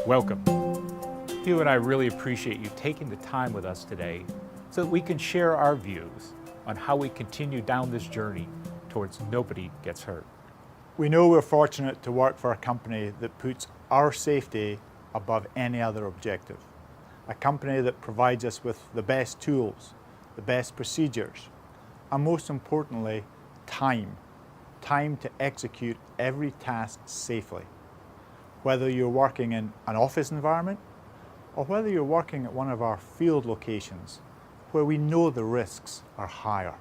Welcome. Hugh and I really appreciate you taking the time with us today so that we can share our views on how we continue down this journey towards nobody gets hurt. We know we're fortunate to work for a company that puts our safety above any other objective. A company that provides us with the best tools, the best procedures, and most importantly, time to execute every task safely. Whether you're working in an office environment or whether you're working at one of our field locations where we know the risks are higher.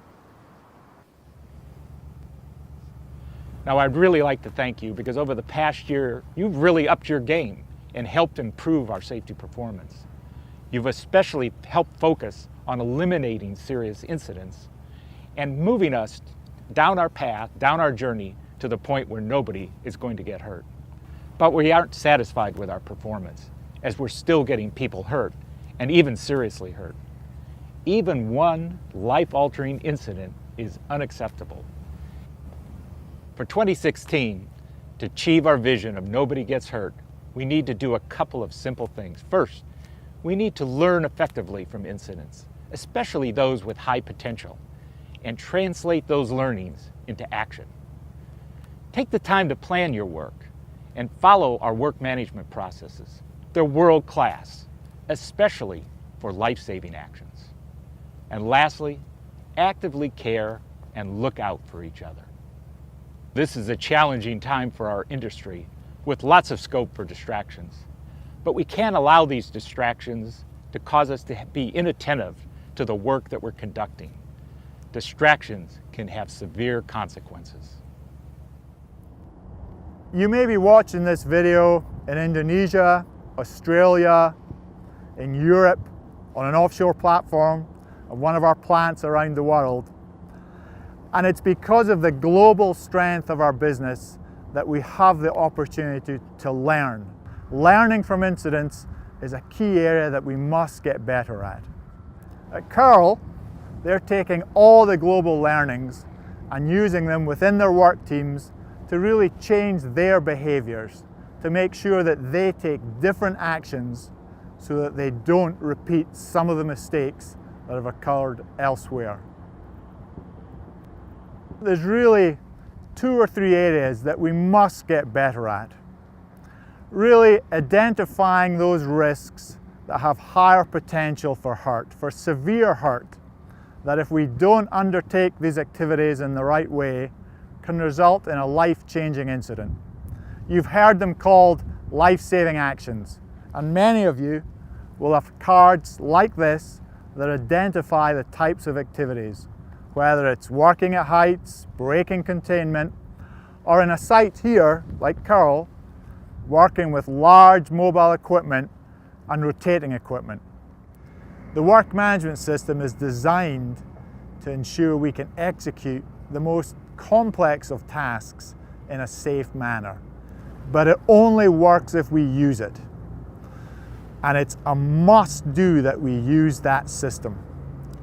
Now, I'd really like to thank you because over the past year, you've really upped your game and helped improve our safety performance. You've especially helped focus on eliminating serious incidents and moving us down our path, down our journey to the point where nobody is going to get hurt. But we aren't satisfied with our performance, as we're still getting people hurt, and even seriously hurt. Even one life-altering incident is unacceptable. For 2016, to achieve our vision of nobody gets hurt, we need to do a couple of simple things. First, we need to learn effectively from incidents, especially those with high potential, and translate those learnings into action. Take the time to plan your work and follow our work management processes. They're world-class, especially for life-saving actions. And lastly, actively care and look out for each other. This is a challenging time for our industry with lots of scope for distractions. But we can't allow these distractions to cause us to be inattentive to the work that we're conducting. Distractions can have severe consequences. You may be watching this video in Indonesia, Australia, in Europe, on an offshore platform of one of our plants around the world. And it's because of the global strength of our business that we have the opportunity to learn. Learning from incidents is a key area that we must get better at. At Curl, they're taking all the global learnings and using them within their work teams to really change their behaviors, to make sure that they take different actions so that they don't repeat some of the mistakes that have occurred elsewhere. There's really 2 or 3 areas that we must get better at. Really identifying those risks that have higher potential for hurt, for severe hurt, that if we don't undertake these activities in the right way, can result in a life-changing incident. You've heard them called life-saving actions, and many of you will have cards like this that identify the types of activities, whether it's working at heights, breaking containment, or in a site here, like Curl, working with large mobile equipment and rotating equipment. The work management system is designed to ensure we can execute the most complex of tasks in a safe manner. But it only works if we use it. And it's a must-do that we use that system.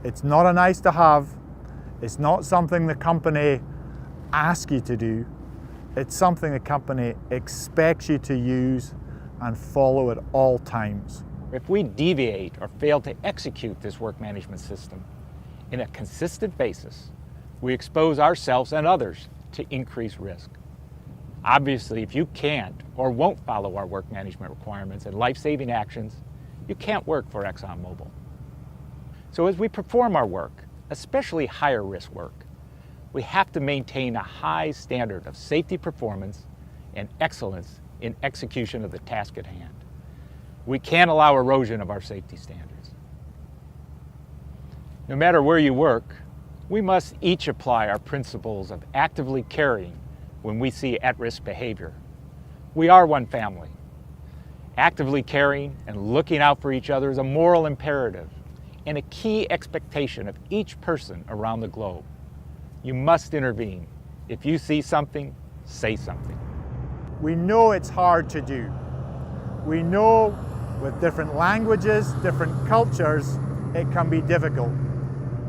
It's not a nice to have. It's not something the company asks you to do. It's something the company expects you to use and follow at all times. If we deviate or fail to execute this work management system in a consistent basis, we expose ourselves and others to increased risk. Obviously, if you can't or won't follow our work management requirements and life-saving actions, you can't work for ExxonMobil. So as we perform our work, especially higher risk work, we have to maintain a high standard of safety performance and excellence in execution of the task at hand. We can't allow erosion of our safety standards. No matter where you work, we must each apply our principles of actively caring when we see at-risk behavior. We are one family. Actively caring and looking out for each other is a moral imperative and a key expectation of each person around the globe. You must intervene. If you see something, say something. We know it's hard to do. We know with different languages, different cultures, it can be difficult,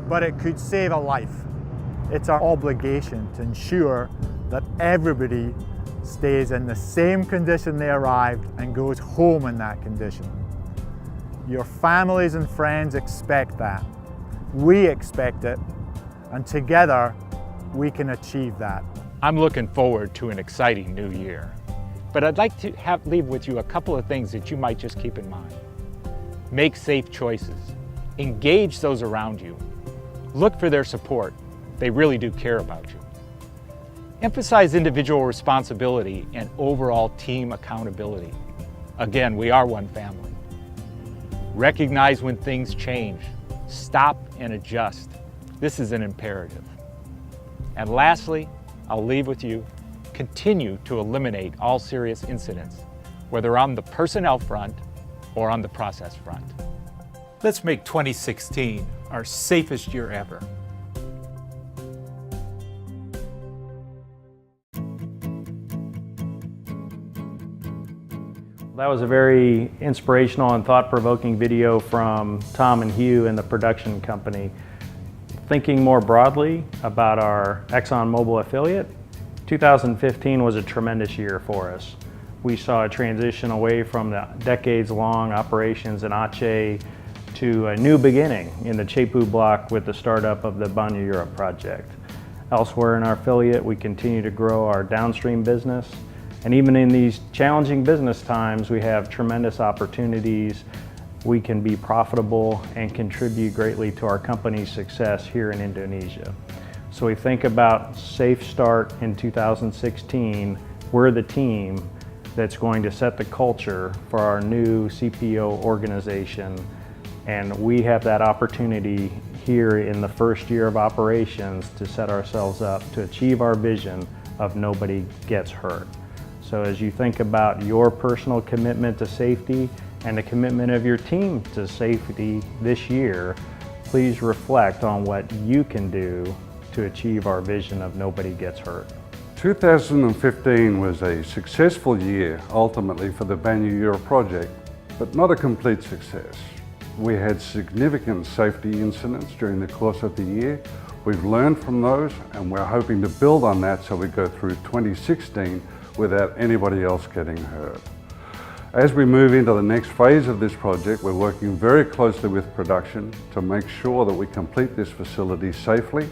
but it could save a life. It's our obligation to ensure that everybody stays in the same condition they arrived and goes home in that condition. Your families and friends expect that. We expect it, and together we can achieve that. I'm looking forward to an exciting new year. But I'd like to leave with you a couple of things that you might just keep in mind. Make safe choices. Engage those around you. Look for their support. They really do care about you. Emphasize individual responsibility and overall team accountability. Again, we are one family. Recognize when things change. Stop and adjust. This is an imperative. And lastly, I'll leave with you, continue to eliminate all serious incidents, whether on the personnel front or on the process front. Let's make 2016 our safest year ever. That was a very inspirational and thought-provoking video from Tom and Hugh and the production company. Thinking more broadly about our ExxonMobil affiliate, 2015 was a tremendous year for us. We saw a transition away from the decades-long operations in Aceh to a new beginning in the Cepu block with the startup of the Banyu Urip project. Elsewhere in our affiliate, we continue to grow our downstream business. And even in these challenging business times, we have tremendous opportunities. We can be profitable and contribute greatly to our company's success here in Indonesia. So we think about safe start in 2016. We're the team that's going to set the culture for our new CPO organization. And we have that opportunity here in the first year of operations to set ourselves up to achieve our vision of nobody gets hurt. So as you think about your personal commitment to safety and the commitment of your team to safety this year, please reflect on what you can do to achieve our vision of nobody gets hurt. 2015 was a successful year ultimately for the Banyu Urip project, but not a complete success. We had significant safety incidents during the course of the year. We've learned from those and we're hoping to build on that so we go through 2016 without anybody else getting hurt. As we move into the next phase of this project, we're working very closely with production to make sure that we complete this facility safely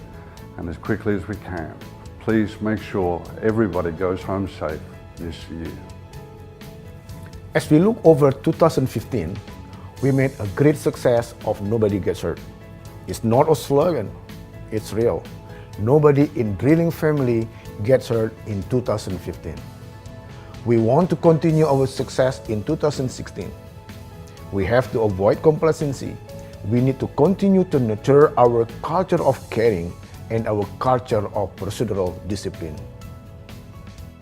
and as quickly as we can. Please make sure everybody goes home safe this year. As we look over 2015, we made a great success of Nobody Gets Hurt. It's not a slogan, it's real. Nobody in drilling family gets hurt in 2015. We want to continue our success in 2016. We have to avoid complacency. We need to continue to nurture our culture of caring and our culture of procedural discipline.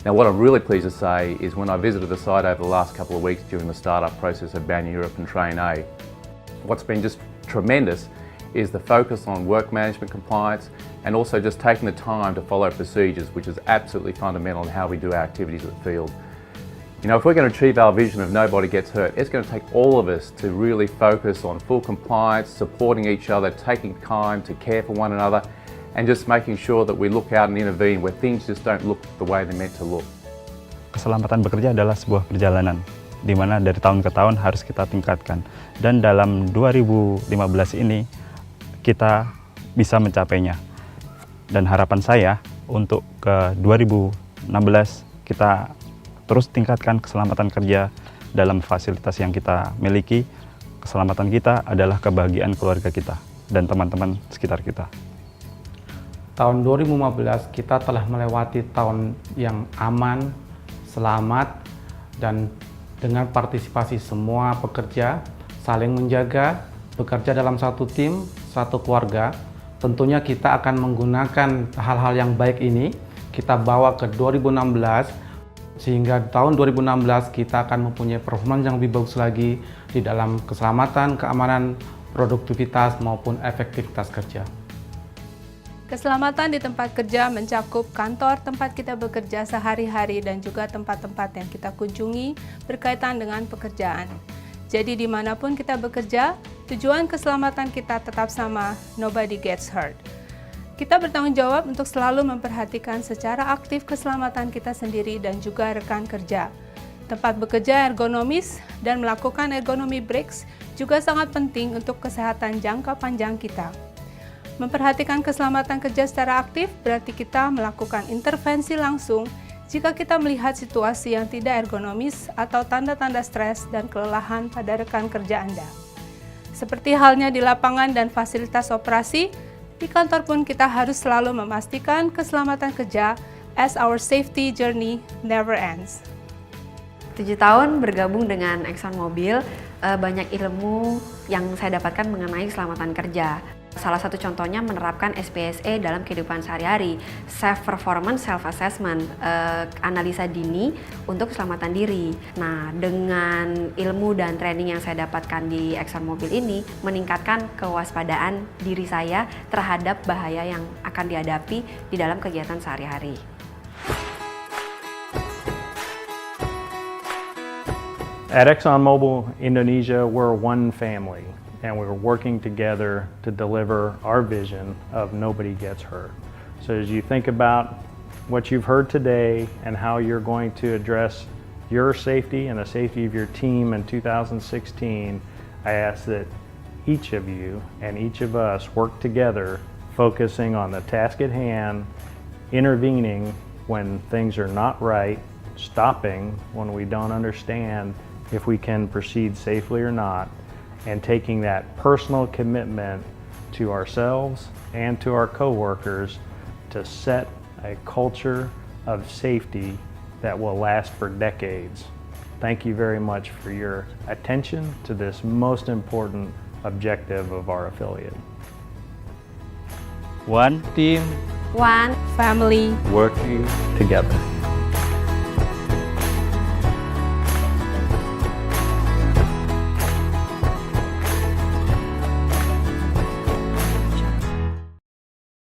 Now what I'm really pleased to say is when I visited the site over the last couple of weeks during the startup process of Banyu Urip and Train A, what's been just tremendous is the focus on work management compliance and also just taking the time to follow procedures, which is absolutely fundamental in how we do our activities at the field. You know, if we're going to achieve our vision of nobody gets hurt, it's going to take all of us to really focus on full compliance, supporting each other, taking time to care for one another, and just making sure that we look out and intervene where things just don't look the way they're meant to look. Keselamatan bekerja adalah sebuah perjalanan, di mana dari tahun ke tahun harus kita tingkatkan. Dan dalam 2015 ini, kita bisa mencapainya. Dan harapan saya untuk ke 2016 kita terus tingkatkan keselamatan kerja dalam fasilitas yang kita miliki. Keselamatan kita adalah kebahagiaan keluarga kita dan teman-teman sekitar kita. Tahun 2015 kita telah melewati tahun yang aman, selamat, dan dengan partisipasi semua pekerja, saling menjaga, bekerja dalam satu tim, satu keluarga. Tentunya kita akan menggunakan hal-hal yang baik ini, kita bawa ke 2016, sehingga tahun 2016 kita akan mempunyai performance yang lebih bagus lagi di dalam keselamatan, keamanan, produktivitas maupun efektivitas kerja. Keselamatan di tempat kerja mencakup kantor tempat kita bekerja sehari-hari dan juga tempat-tempat yang kita kunjungi berkaitan dengan pekerjaan. Jadi dimanapun kita bekerja, tujuan keselamatan kita tetap sama, nobody gets hurt. Kita bertanggung jawab untuk selalu memperhatikan secara aktif keselamatan kita sendiri dan juga rekan kerja. Tempat bekerja ergonomis dan melakukan ergonomi breaks juga sangat penting untuk kesehatan jangka panjang kita. Memperhatikan keselamatan kerja secara aktif berarti kita melakukan intervensi langsung jika kita melihat situasi yang tidak ergonomis atau tanda-tanda stres dan kelelahan pada rekan kerja Anda. Seperti halnya di lapangan dan fasilitas operasi, di kantor pun kita harus selalu memastikan keselamatan kerja as our safety journey never ends. 7 tahun bergabung dengan ExxonMobil, banyak ilmu yang saya dapatkan mengenai keselamatan kerja. Salah satu contohnya menerapkan SPSE dalam kehidupan sehari-hari, self performance, self assessment, analisa dini untuk keselamatan diri. Nah, dengan ilmu dan training yang saya dapatkan di ExxonMobil ini meningkatkan kewaspadaan diri saya terhadap bahaya yang akan dihadapi di dalam kegiatan sehari-hari. At ExxonMobil Indonesia, we're one family, and we're working together to deliver our vision of nobody gets hurt. So as you think about what you've heard today and how you're going to address your safety and the safety of your team in 2016, I ask that each of you and each of us work together, focusing on the task at hand, intervening when things are not right, stopping when we don't understand if we can proceed safely or not, and taking that personal commitment to ourselves and to our coworkers to set a culture of safety that will last for decades. Thank you very much for your attention to this most important objective of our affiliate. One team, One family. Working Together.